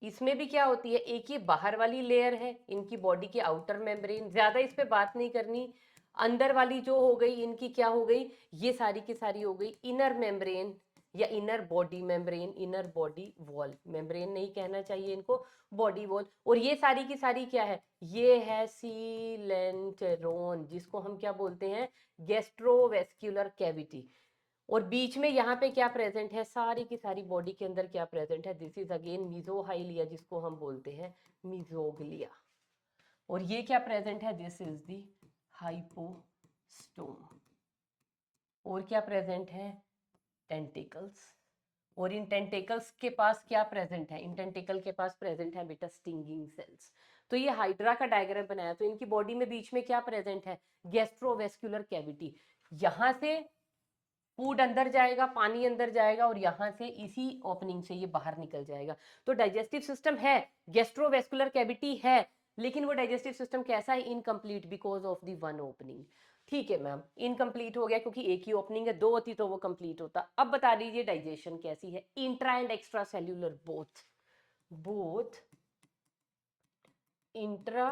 इसमें भी क्या होती है, एक ये बाहर वाली लेयर है इनकी बॉडी की, आउटर मेम्ब्रेन, ज्यादा इस पे बात नहीं करनी। अंदर वाली जो हो गई इनकी क्या हो गई, ये सारी की सारी हो गई इनर मेम्ब्रेन या inner body membrane, inner body wall, membrane नहीं कहना चाहिए इनको, बॉडी वॉल। और ये सारी की सारी क्या है, ये है सीलेंटेरोन, जिसको हम क्या बोलते हैं, गैस्ट्रोवेस्क्युलर कैविटी। और बीच में यहाँ पे क्या प्रेजेंट है, सारी की सारी बॉडी के अंदर क्या प्रेजेंट है, दिस इज अगेन मीजोहाइलिया, जिसको हम बोलते हैं मीजोग्लिया। और ये क्या प्रेजेंट है, दिस इज दी हाइपोस्टोम। और क्या प्रेजेंट है, टेंटिकल्स। और इन टेंटिकल्स के पास क्या प्रेजेंट है, इन टेंटिकल के पास प्रेजेंट है बेटा स्टिंगिंग सेल्स। तो ये हाइड्रा का डायग्राम बनाया, तो इनकी बॉडी में बीच में क्या प्रेजेंट है, गैस्ट्रोवेस्क्युलर कैविटी। यहां से फूड अंदर जाएगा, पानी अंदर जाएगा, और यहां से इसी ओपनिंग से ये बाहर निकल जाएगा। तो डाइजेस्टिव सिस्टम है, गैस्ट्रोवेस्कुलर कैविटी है, लेकिन वो डाइजेस्टिव सिस्टम कैसा है, incomplete because of the one opening. ठीक है मैम, इनकम्प्लीट हो गया क्योंकि एक ही ओपनिंग है, दो होती तो वो कंप्लीट होता। अब बता दीजिए डाइजेशन कैसी है, intra and extra cellular both, both intra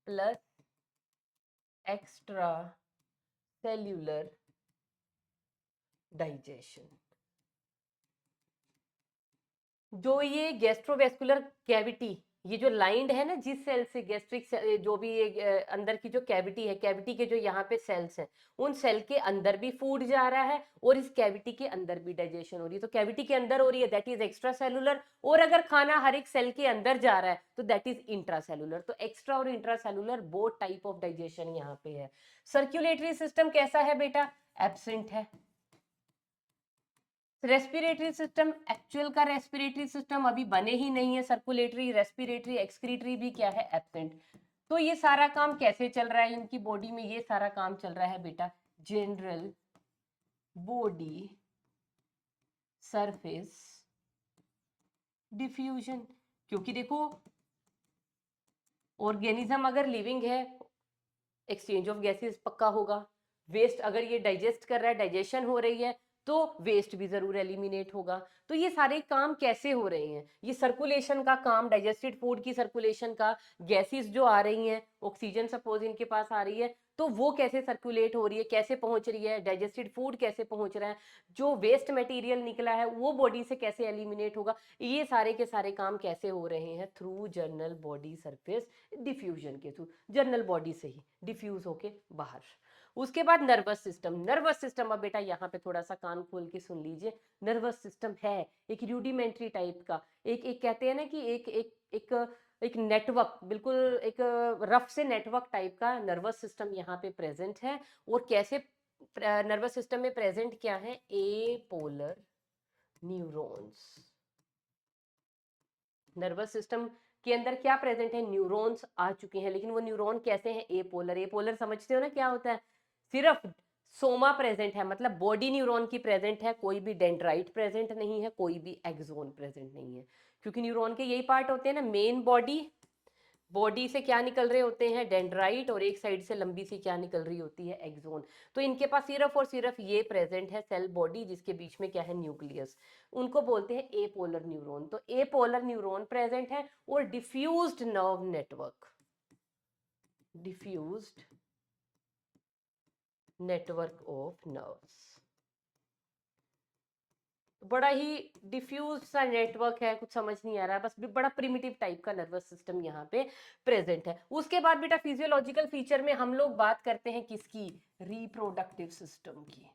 plus extra cellular digestion. जो ये गैस्ट्रोवेस्कुलर कैविटी, ये जो लाइंड है ना, जिस सेल से गैस्ट्रिक जो भी ये अंदर की जो कैविटी है, कैविटी के जो यहाँ पे सेल्स हैं, उन सेल के अंदर भी फूड जा रहा है और इस कैविटी के अंदर भी डाइजेशन हो रही है। तो कैविटी के अंदर हो रही है, दैट इज एक्स्ट्रा सेलुलर। और अगर खाना हर एक सेल के अंदर जा रहा है तो दैट इज इंट्रा सेलुलर। तो एक्स्ट्रा और intra cellular both type of digestion यहाँ पे है। सर्क्यूलेटरी सिस्टम कैसा है बेटा, एब्सेंट है। रेस्पिरेटरी सिस्टम, एक्चुअल का रेस्पिरेटरी सिस्टम अभी बने ही नहीं है, सर्कुलेटरी, रेस्पिरेटरी, एक्सक्रीटरी भी क्या है, एब्सेंट। तो ये सारा काम कैसे चल रहा है इनकी बॉडी में, ये सारा काम चल रहा है बेटा जनरल बॉडी सरफेस डिफ्यूजन। क्योंकि देखो, ऑर्गेनिज्म अगर लिविंग है, एक्सचेंज ऑफ गैसेस पक्का होगा। वेस्ट अगर ये डाइजेस्ट कर रहा है, डाइजेशन हो रही है, तो वेस्ट भी जरूर एलिमिनेट होगा। तो ये सारे काम कैसे हो रहे हैं, ये सर्कुलेशन का काम, डाइजेस्टेड फूड की सर्कुलेशन का, गैसेस जो आ रही हैं, ऑक्सीजन सपोज इनके पास आ रही है, तो वो कैसे सर्कुलेट हो रही है, कैसे पहुंच रही है, डाइजेस्टेड फूड कैसे पहुंच रहा है, जो वेस्ट मटेरियल निकला है वो बॉडी से कैसे एलिमिनेट होगा, ये सारे के सारे काम कैसे हो रहे हैं, through journal body surface diffusion के थ्रू, जर्नल बॉडी से ही डिफ्यूज होके बाहर। उसके बाद नर्वस सिस्टम, नर्वस सिस्टम, अब बेटा यहाँ पे थोड़ा सा कान खोल के सुन लीजिए। नर्वस सिस्टम है एक रूडिमेंट्री टाइप का, एक एक कहते हैं ना कि एक एक एक एक नेटवर्क, बिल्कुल एक रफ से नेटवर्क टाइप का नर्वस सिस्टम यहाँ पे प्रेजेंट है। और कैसे नर्वस सिस्टम में प्रेजेंट क्या है, ए पोलर न्यूरॉन्स। नर्वस सिस्टम के अंदर क्या प्रेजेंट है, न्यूरॉन्स आ चुके हैं, लेकिन वो न्यूरॉन कैसे हैं, ए पोलर। ए पोलर समझते हो ना क्या होता है, सिर्फ सोमा प्रेजेंट है, मतलब बॉडी न्यूरॉन की प्रेजेंट है, कोई भी डेंड्राइट प्रेजेंट नहीं है, कोई भी एक्सोन प्रेजेंट नहीं है। क्योंकि न्यूरॉन के यही पार्ट होते हैं ना, मेन बॉडी, बॉडी से क्या निकल रहे होते हैं, डेंड्राइट, और एक साइड से लंबी सी क्या निकल रही होती है, एक्सोन। तो इनके पास सिर्फ और सिर्फ ये प्रेजेंट है, सेल बॉडी, जिसके बीच में क्या है, न्यूक्लियस। उनको बोलते हैं ए पोलर न्यूरॉन। तो ए पोलर न्यूरॉन प्रेजेंट है। और diffused nerve network, diffused network of nerves, बड़ा ही डिफ्यूज सा नेटवर्क है, कुछ समझ नहीं आ रहा है, बस बड़ा प्रिमिटिव टाइप का नर्वस सिस्टम यहाँ पे प्रेजेंट है। उसके बाद बेटा फिजियोलॉजिकल फीचर में हम लोग बात करते हैं किसकी, रिप्रोडक्टिव सिस्टम की।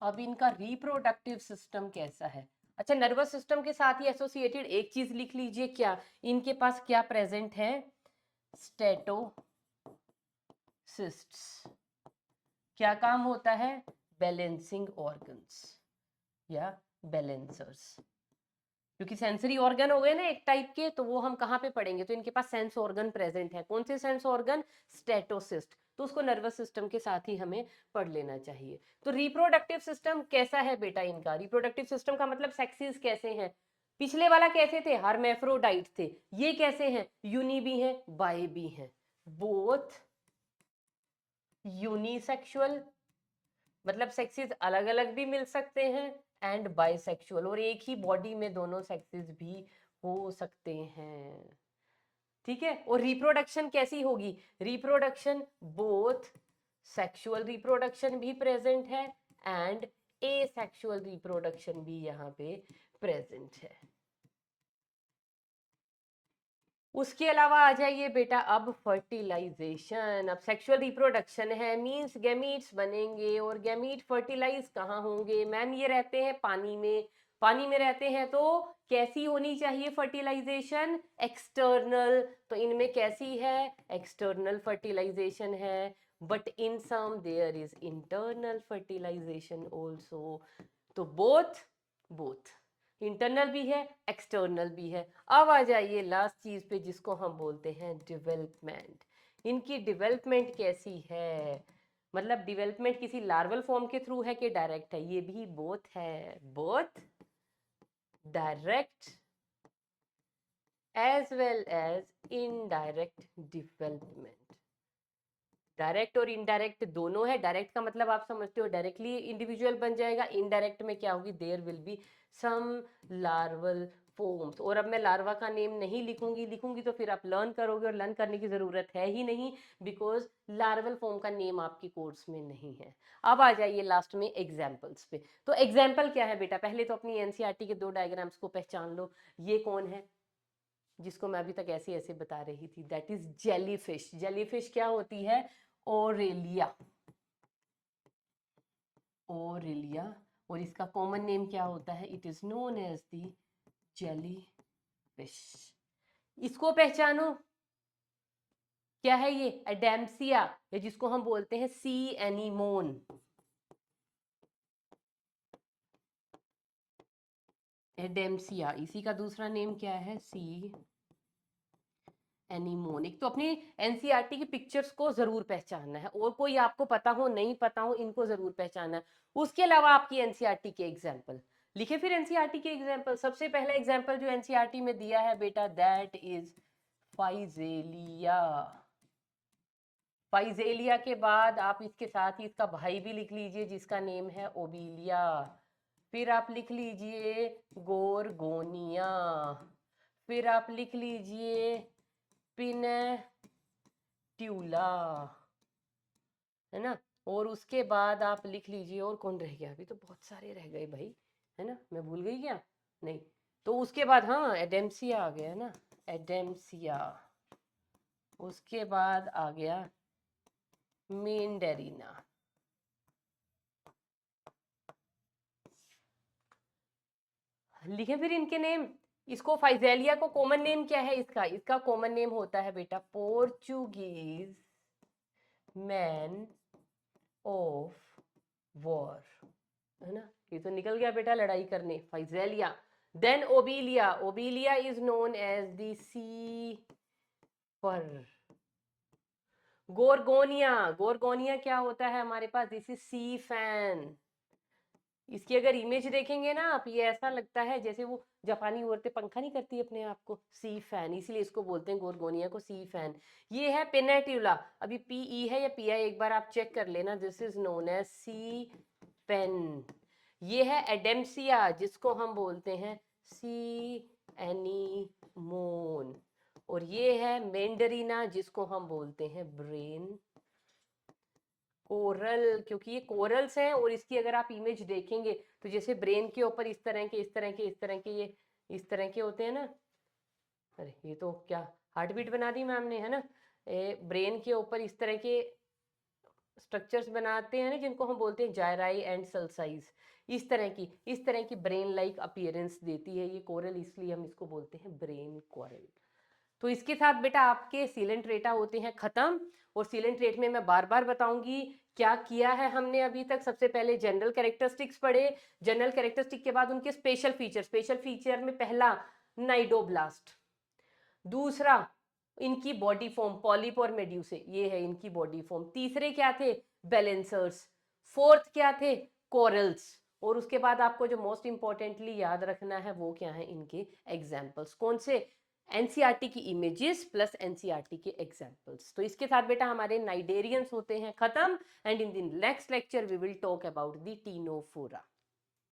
अब इनका रिप्रोडक्टिव सिस्टम कैसा है, अच्छा नर्वस सिस्टम के साथ ही एसोसिएटेड एक चीज लिख लीजिए, क्या इनके पास क्या प्रेजेंट है, स्टेटो सिस्ट्स क्या काम होता है? बैलेंसिंग ऑर्गन्स या बैलेंसर्स। क्योंकि सेंसरी ऑर्गन हो गए ना एक टाइप के, तो वो हम कहाँ पे पढ़ेंगे? तो इनके पास सेंस ऑर्गन प्रेजेंट है। कौन से सेंस ऑर्गन? स्टेटोसिस्ट। तो उसको नर्वस सिस्टम के साथ ही हमें पढ़ लेना चाहिए। तो रिप्रोडक्टिव सिस्टम कैसा है बेटा इनका? रिप्रोडक्टिव सिस्टम का मतलब सेक्सेस कैसे हैं? पिछले वाला कैसे थे? हर्मेफ्रोडाइट थे। ये कैसे हैं? यूनि भी हैं, बाय भी हैं। बोथ यूनिसेक्सुअल मतलब सेक्सेस अलग अलग भी मिल सकते हैं, एंड बाइसेक्सुअल और एक ही बॉडी में दोनों सेक्सेस भी हो सकते हैं। ठीक है। और रिप्रोडक्शन कैसी होगी? रिप्रोडक्शन बोथ सेक्सुअल रिप्रोडक्शन भी प्रेजेंट है एंड एसेक्सुअल रिप्रोडक्शन भी यहाँ पे प्रेजेंट है। उसके अलावा आ जाइए बेटा अब फर्टिलाइजेशन। अब सेक्सुअल रिप्रोडक्शन है, मींस गैमीट्स बनेंगे और गैमीट फर्टिलाइज कहाँ होंगे? मैम ये रहते हैं पानी में। पानी में रहते हैं तो कैसी होनी चाहिए फर्टिलाइजेशन? एक्सटर्नल। तो इनमें कैसी है? एक्सटर्नल फर्टिलाइजेशन है। But in some there is internal fertilization also. तो बोथ बोथ इंटरनल भी है, एक्सटर्नल भी है। अब आ जाइए लास्ट चीज पे जिसको हम बोलते हैं डेवलपमेंट। इनकी डेवलपमेंट कैसी है? मतलब डेवलपमेंट किसी लार्वल फॉर्म के थ्रू है कि डायरेक्ट है? ये भी बोथ है, both direct as well as indirect development. Direct और इनडायरेक्ट दोनों है। डायरेक्ट का मतलब आप समझते हो डायरेक्टली इंडिविजुअल बन जाएगा। इनडायरेक्ट में क्या होगी? There will be some larval forms. और अब मैं लार्वा का नेम नहीं लिखूंगी तो फिर आप लर्न करोगे और लर्न करने की जरूरत है ही नहीं, बिकॉज लार्वल फॉर्म का नेम आपके कोर्स में नहीं है। अब आ जाइए लास्ट में एग्जाम्पल्स पे। तो एग्जाम्पल क्या है बेटा? पहले तो अपनी एनसीईआरटी के 2 डायग्राम्स को पहचान लो। ये कौन है जिसको मैं अभी तक ऐसे ऐसे बता रही थी? That is jellyfish. जेलीफिश क्या होती है? ओरेलिया। ओरेलिया। और इसका कॉमन नेम क्या होता है? It is known as the jelly fish. इसको पहचानो, क्या है ये? एडेम्सिया, या जिसको हम बोलते हैं सी एनीमोन। एडेम्सिया, इसी का दूसरा नेम क्या है? सी एनीमोन। एक तो अपनी एनसीईआरटी की पिक्चर्स को जरूर पहचानना है, और कोई आपको पता हो नहीं पता हो इनको जरूर पहचानना है। उसके अलावा आपकी एनसीईआरटी के एग्जाम्पल लिखे। फिर एनसीईआरटी के एग्जाम्पल, सबसे पहला एग्जाम्पल जो एनसीईआरटी में दिया है बेटा, दैट इज फाइजेलिया। फाइजेलिया के बाद आप इसके साथ ही इसका भाई भी लिख लीजिए जिसका नेम है ओबिलिया। फिर आप लिख लीजिए गोरगोनिया। फिर आप लिख लीजिए पिनेट्यूला, है ना। और उसके बाद आप लिख लीजिए, और कौन रह गया? अभी तो बहुत सारे रह गए भाई, है ना। मैं भूल गई क्या? नहीं। तो उसके बाद हाँ एडेम्सिया आ गया ना, एडेम्सिया। उसके बाद आ गया मेंडेरिना। लिखे फिर इनके नेम। इसको फाइजेलिया को कॉमन नेम क्या है इसका? इसका कॉमन नेम होता है बेटा पोर्चुगीज मैन ऑफ वॉर, है ना। ये तो निकल गया बेटा लड़ाई करने, Physalia. Then Obelia. Obelia is known as the sea fur. Gorgonia. Gorgonia क्या होता है हमारे पास? This is sea fan. इसकी अगर इमेज देखेंगे ना आप, ये ऐसा लगता है जैसे वो जापानी औरतें पंखा नहीं करती अपने आप को, सी फैन, इसलिए इसको बोलते हैं गोरगोनिया को सी फैन। ये है पेनेट्यूला। अभी पीई है या पीआई एक बार आप चेक कर लेना। This is known as sea pen. ये है एडेम्सिया जिसको हम बोलते हैं सी एनीमोन। और ये है मेंडरीना जिसको हम बोलते हैं ब्रेन कोरल, क्योंकि ये कोरल्स हैं। और इसकी अगर आप इमेज देखेंगे तो जैसे ब्रेन के ऊपर इस तरह के इस तरह के इस तरह के ये इस तरह के होते हैं ना। अरे ये तो क्या हार्ट बीट बना दी मैम ने, है ना। ब्रेन के ऊपर इस तरह के स्ट्रक्चर्स बनाते हैं ना जिनको हम बोलते हैं जायराई एंड सल्साइज। इस तरह की ब्रेन लाइक अपीयरेंस देती है ये कोरल, इसलिए हम इसको बोलते हैं ब्रेन कोरल। तो इसके साथ बेटा आपके सीलेंट्रेटा होते हैं खत्म। और सीलेंट्रेट में मैं बार बार बताऊंगी क्या किया है हमने अभी तक। सबसे पहले जनरल कैरेक्टरिस्टिक्स पढ़े, जनरल कैरेक्टरिस्टिक के बाद उनके स्पेशल फीचर, स्पेशल फीचर में पहला नाइडोब्लास्ट, दूसरा इनकी बॉडी फॉर्म पॉलिप और मेड्यूसे, ये है इनकी बॉडी फॉर्म। तीसरे क्या थे, बैलेंसर्स। फोर्थ क्या थे, कोरल्स। और उसके बाद आपको जो मोस्ट इंपॉर्टेंटली याद रखना है वो क्या है, इनके एग्जाम्पल्स। कौन से, एनसीईआरटी की इमेजेस प्लस एनसीईआरटी के एग्जाम्पल्स। तो इसके साथ बेटा हमारे नाइडेरियंस होते हैं खत्म। And in the next lecture we will talk about the Ctenophora.